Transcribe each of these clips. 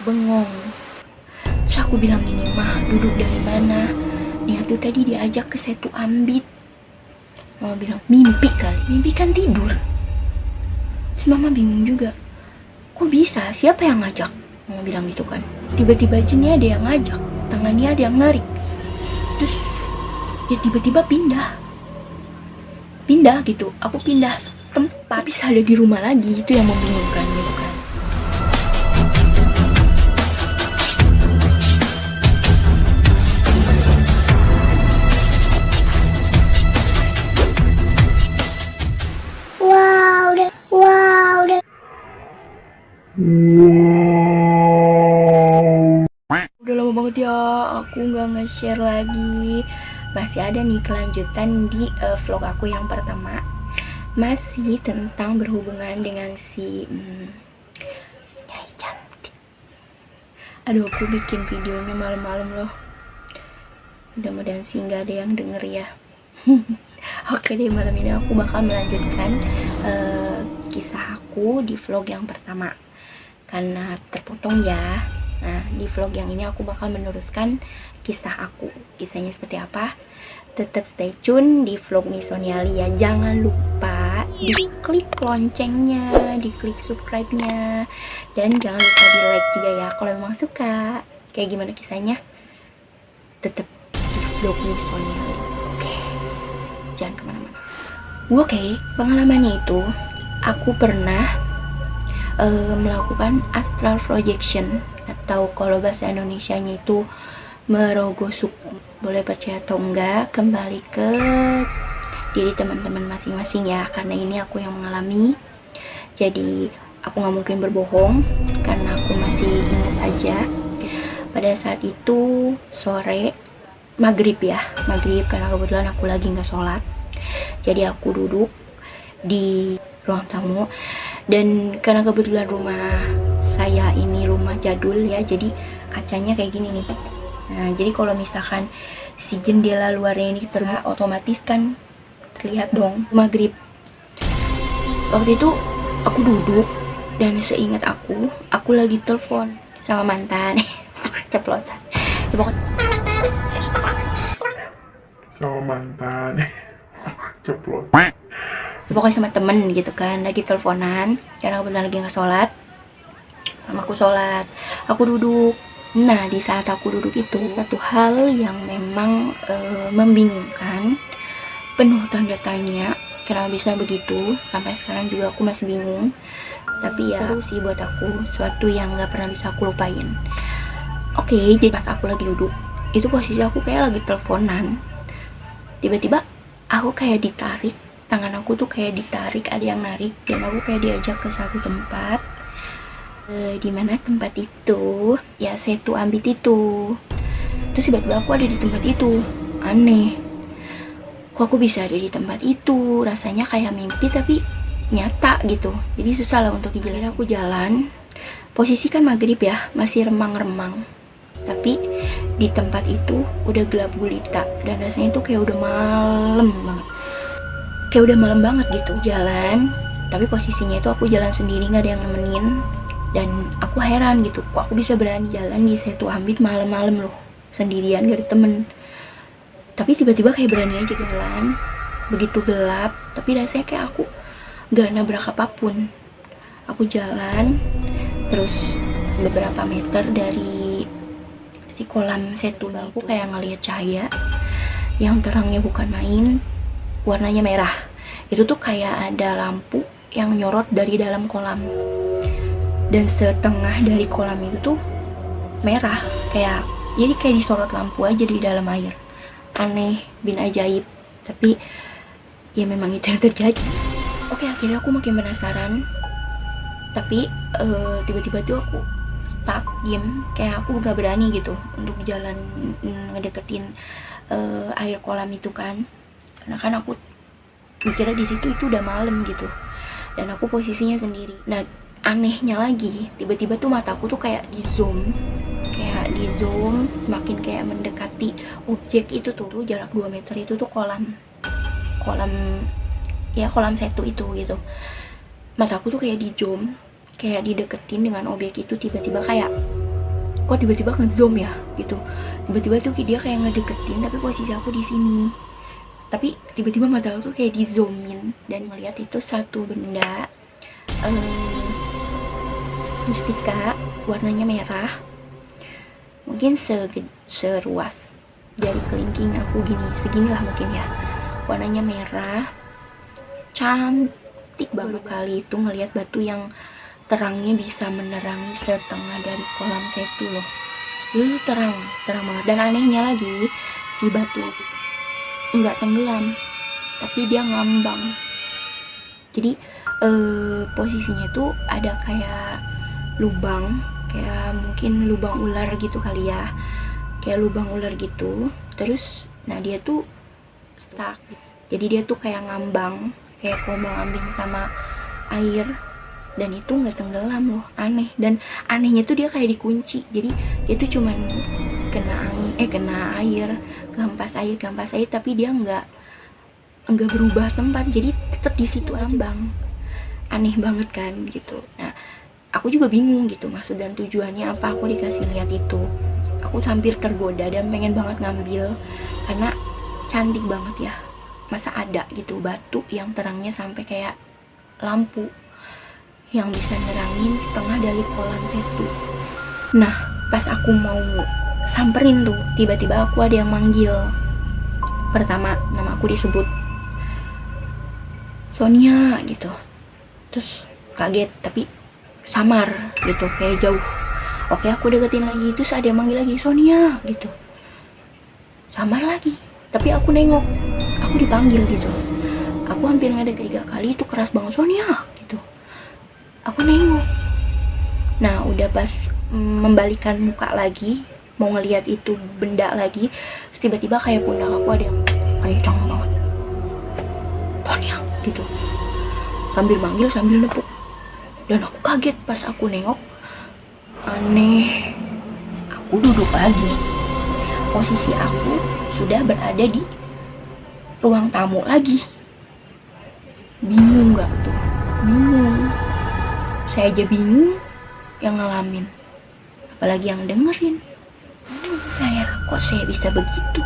bengong. Terus aku bilang gini, "Mah, duduk dari mana?" Nia tuh tadi diajak ke Setu Ambit. Mama bilang, "Mimpi kali." Mimpi kan tidur. Terus mama bingung juga, kok bisa, siapa yang ngajak? Mama bilang gitu kan. Tiba-tiba aja nih ada yang ngajak, tangannya ada yang narik. Terus ya tiba-tiba pindah gitu. Aku pindah tempat, bisa ada di rumah lagi. Itu yang membingungkan gitu kan. Udah lama banget ya aku nggak nge-share lagi. Masih ada nih kelanjutan di vlog aku yang pertama. Masih tentang berhubungan dengan si Nyai Cantik. Aduh, aku bikin videonya malam-malam loh. Mudah-mudahan sih nggak ada yang denger ya. Oke deh, malam ini aku bakal melanjutkan kisah aku di vlog yang pertama. Karena terpotong ya. Nah, di vlog yang ini aku bakal meneruskan kisah aku. Kisahnya seperti apa? Tetap stay tune di vlog Misoniali ya. Jangan lupa diklik loncengnya, diklik subscribe-nya, dan jangan lupa di like juga ya kalau memang suka. Kayak gimana kisahnya? Tetap di vlog Misoniali. Oke, jangan kemana-mana. Oke, pengalamannya itu aku pernah melakukan astral projection, atau kalau bahasa Indonesianya itu merogosuk. Boleh percaya atau enggak, kembali ke diri teman-teman masing-masing ya, karena ini aku yang mengalami. Jadi aku nggak mungkin berbohong karena aku masih ingat aja pada saat itu sore maghrib karena kebetulan aku lagi nggak sholat. Jadi aku duduk di ruang tamu, dan karena kebetulan rumah saya ini rumah jadul ya, jadi kacanya kayak gini nih. Nah, jadi kalau misalkan si jendela luarnya ini terbuka, otomatis kan terlihat dong maghrib. Waktu itu aku duduk dan seingat aku lagi telepon sama mantan. Ceplosan ya, pokoknya sama mantan. Ceplok. pokoknya sama temen gitu kan, lagi teleponan karena kebetulan lagi nggak sholat. Sama aku sholat, aku duduk. Nah, di saat aku duduk itu satu hal yang memang membingungkan, penuh tanda tanya kenapa bisa begitu. Sampai sekarang juga aku masih bingung, tapi ya seru sih buat aku, suatu yang nggak pernah bisa aku lupain. Oke, jadi pas aku lagi duduk itu posisi aku kayak lagi teleponan, tiba-tiba aku kayak ditarik, tangan aku tuh kayak ditarik, ada yang narik, dan aku kayak diajak ke satu tempat. Di mana tempat itu ya, Setu Ambit itu. Terus tiba-tiba aku ada di tempat itu. Aneh, kok aku bisa ada di tempat itu, rasanya kayak mimpi tapi nyata gitu. Jadi susah lah untuk dijelasin. Aku jalan, posisi kan maghrib ya, masih remang-remang, tapi di tempat itu udah gelap gulita dan rasanya tuh kayak udah malam banget, kayak udah malam banget gitu. Jalan, tapi posisinya itu aku jalan sendiri, nggak ada yang nemenin. Dan aku heran gitu, kok aku bisa berani jalan di Setu Ambit malam-malam loh, sendirian, gak ada temen. Tapi tiba-tiba kayak berani aja jalan, begitu gelap, tapi rasanya kayak aku gak nabrak apapun. Aku jalan, terus beberapa meter dari si kolam setu, aku kayak ngeliat cahaya yang terangnya bukan main, warnanya merah. Itu tuh kayak ada lampu yang nyorot dari dalam kolam, dan setengah dari kolam itu tuh merah, kayak jadi kayak disorot lampu aja di dalam air. Aneh bin ajaib, tapi ya memang itu yang terjadi. Oke, akhirnya aku makin penasaran, tapi tiba-tiba tuh aku stuck, diem, kayak aku gak berani gitu untuk jalan ngedeketin air kolam itu kan, karena kan aku mikirnya di situ itu udah malam gitu, dan aku posisinya sendiri. Nah, anehnya lagi, tiba-tiba tuh mataku tuh kayak di zoom, semakin kayak mendekati objek itu tuh jarak 2 meter itu tuh kolam setu itu gitu. Mataku tuh kayak di zoom, kayak dideketin dengan objek itu, tiba-tiba kayak kok tiba-tiba ngezoom ya gitu. Tiba-tiba tuh dia kayak ngedeketin tapi posisi aku di sini. Tapi tiba-tiba mata aku tuh kayak di zoomin dan ngeliat itu satu benda mustika warnanya merah. Mungkin seruas jari kelingking aku gini, seginilah mungkin ya. Warnanya merah, cantik banget kali itu ngelihat batu yang terangnya bisa menerangi setengah dari kolam setu loh. Itu terang banget. Dan anehnya lagi, si batu nggak tenggelam, tapi dia ngambang. Jadi posisinya tuh ada kayak lubang, kayak mungkin lubang ular gitu kali ya, kayak lubang ular gitu. Terus nah dia tuh stuck, jadi dia tuh kayak ngambang, kayak kombang-ambing sama air, dan itu nggak tenggelam loh. Aneh. Dan anehnya tuh dia kayak dikunci, jadi dia tuh cuman kena air, kehempas air, tapi dia nggak berubah tempat, jadi tetap di situ ambang. Aneh banget kan gitu. Nah aku juga bingung gitu maksud dan tujuannya apa aku dikasih lihat itu. Aku hampir tergoda dan pengen banget ngambil karena cantik banget ya. Masa ada gitu batu yang terangnya sampai kayak lampu yang bisa nerangin setengah dari kolam setu. Nah pas aku mau samperin tuh, tiba-tiba aku ada yang manggil. Pertama nama aku disebut Sonia gitu. Terus kaget tapi samar gitu, kayak jauh. Oke aku deketin lagi, terus ada yang manggil lagi Sonia gitu. Samar lagi, tapi aku nengok, aku dipanggil gitu. Aku hampir ngedek 3 kali, itu keras banget Sonia gitu. Aku nengok. Nah udah pas membalikan muka lagi, mau ngelihat itu benda lagi, tiba-tiba kayak pundak aku ada yang kencang banget, Sonia gitu, sambil manggil sambil nepuk. Dan aku kaget pas aku nengok. Aneh, aku duduk lagi. Posisi aku sudah berada di ruang tamu lagi. Bingung gak tuh? Bingung. Saya aja bingung, yang ngalamin, apalagi yang dengerin. Kok saya bisa begitu?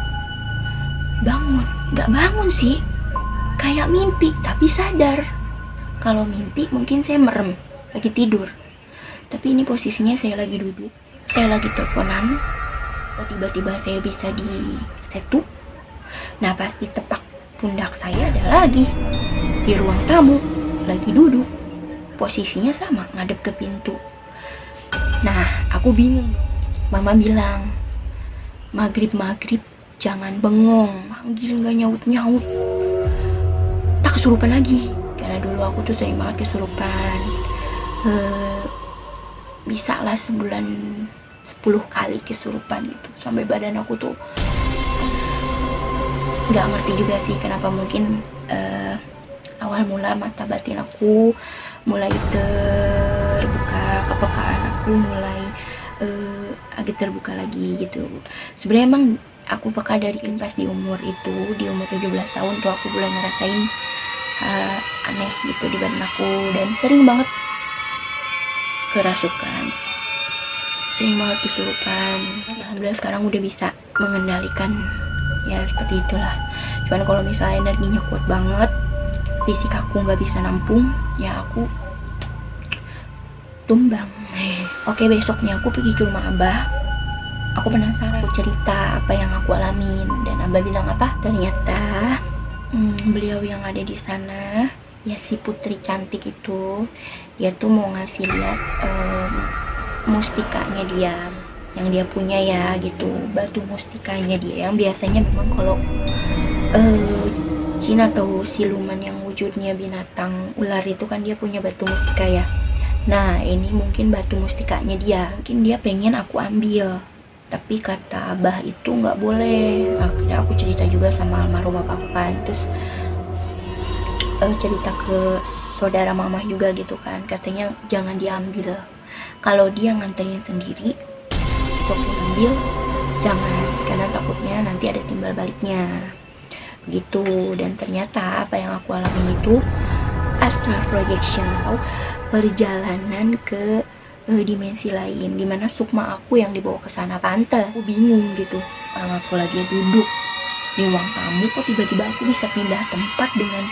Bangun, gak bangun sih, kayak mimpi tapi sadar. Kalau mimpi mungkin saya merem, lagi tidur. Tapi ini posisinya saya lagi duduk, saya lagi teleponan. Tiba-tiba saya bisa di setu. Nah pas di tepak pundak saya ada lagi di ruang tamu, lagi duduk. Posisinya sama, ngadep ke pintu. Nah aku bingung. Mama bilang, maghrib jangan bengong, manggil gak nyaut. Tak kesurupan lagi, karena dulu aku tuh sering banget kesurupan. Bisa lah sebulan 10 kali kesurupan gitu, sampai badan aku tuh nggak ngerti juga sih kenapa. Mungkin awal mula mata batin aku mulai terbuka, kepekaan aku mulai agak terbuka lagi gitu. Sebenarnya emang aku peka dari pas di umur 17 tahun tuh aku mulai ngerasain aneh gitu di badan aku, dan sering banget kerasukan, sering banget kesurupan. Alhamdulillah sekarang udah bisa mengendalikan ya, seperti itulah. Cuman kalau misalnya energinya kuat banget, fisik aku nggak bisa nampung, ya aku tumbang. Oke, besoknya aku pergi ke rumah Abah. Aku penasaran, aku cerita apa yang aku alamin, dan Abah bilang apa? Ternyata beliau yang ada di sana, ya si putri cantik itu, dia tuh mau ngasih lihat mustikanya dia, yang dia punya ya gitu, batu mustikanya dia, yang biasanya memang kalau jin atau siluman yang wujudnya binatang ular itu kan dia punya batu mustika ya. Nah ini mungkin batu mustikanya dia, mungkin dia pengen aku ambil, tapi kata Abah itu nggak boleh. Akhirnya aku cerita juga sama almarhum bapak kan, terus cerita ke saudara mama juga gitu kan, katanya jangan diambil. Kalau dia nganterin sendiri untuk diambil jangan, karena takutnya nanti ada timbal baliknya gitu. Dan ternyata apa yang aku alami itu astral projection atau perjalanan ke dimensi lain, dimana sukma aku yang dibawa ke sana. Pantes aku bingung gitu, orang aku lagi duduk di ruang tamu kok tiba-tiba aku bisa pindah tempat dengan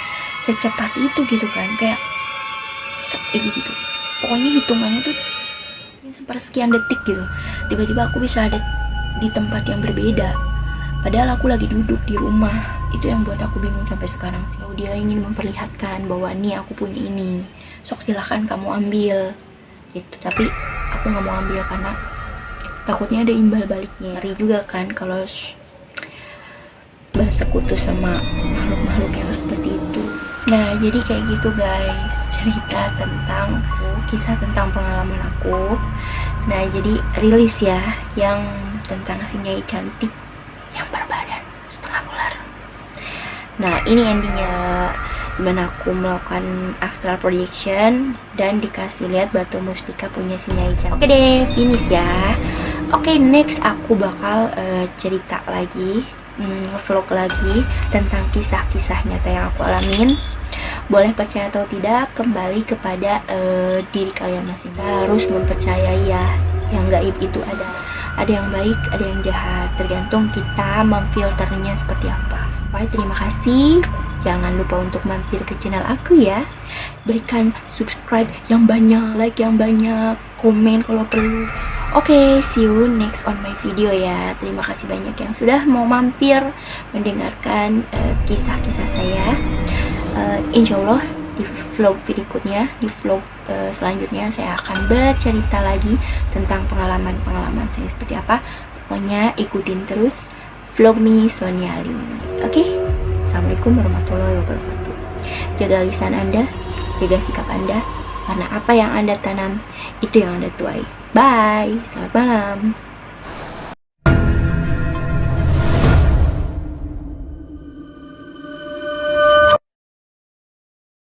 secepat itu gitu kan, kayak gitu. Pokoknya hitungannya tuh sepersekian detik gitu, tiba-tiba aku bisa ada di tempat yang berbeda, padahal aku lagi duduk di rumah. Itu yang buat aku bingung sampai sekarang sih. Dia ingin memperlihatkan bahwa nih aku punya ini, sok silahkan kamu ambil gitu, tapi aku nggak mau ambil karena takutnya ada imbal baliknya. Ngeri juga kan kalau bersekutu sama makhluk-makhluk yang seperti itu. Nah, jadi kayak gitu guys, cerita tentang kisah tentang pengalaman aku. Nah, jadi rilis ya yang tentang si Nyai cantik yang berbadan setengah ular. Nah, ini endingnya, dimana aku melakukan astral projection dan dikasih lihat batu mustika punya si Nyai cantik. Oke deh, finish ya. Oke, next aku bakal cerita lagi, vlog lagi tentang kisah-kisah nyata yang aku alamin. Boleh percaya atau tidak, kembali kepada diri kalian masing. Kita harus mempercayai ya, yang gaib itu ada yang baik, ada yang jahat, tergantung kita memfilternya seperti apa. Baik, terima kasih. Jangan lupa untuk mampir ke channel aku ya. Berikan subscribe yang banyak, like yang banyak, komen kalau perlu. Oke, see you next on my video ya. Terima kasih banyak yang sudah mau mampir mendengarkan kisah-kisah saya. Insya Allah di vlog berikutnya, di vlog selanjutnya saya akan bercerita lagi tentang pengalaman-pengalaman saya seperti apa. Pokoknya ikutin terus vlog me Sonia Lim. Oke? Assalamualaikum warahmatullahi wabarakatuh. Jaga lisan Anda, jaga sikap Anda, karena apa yang Anda tanam itu yang Anda tuai. Bye, selamat malam.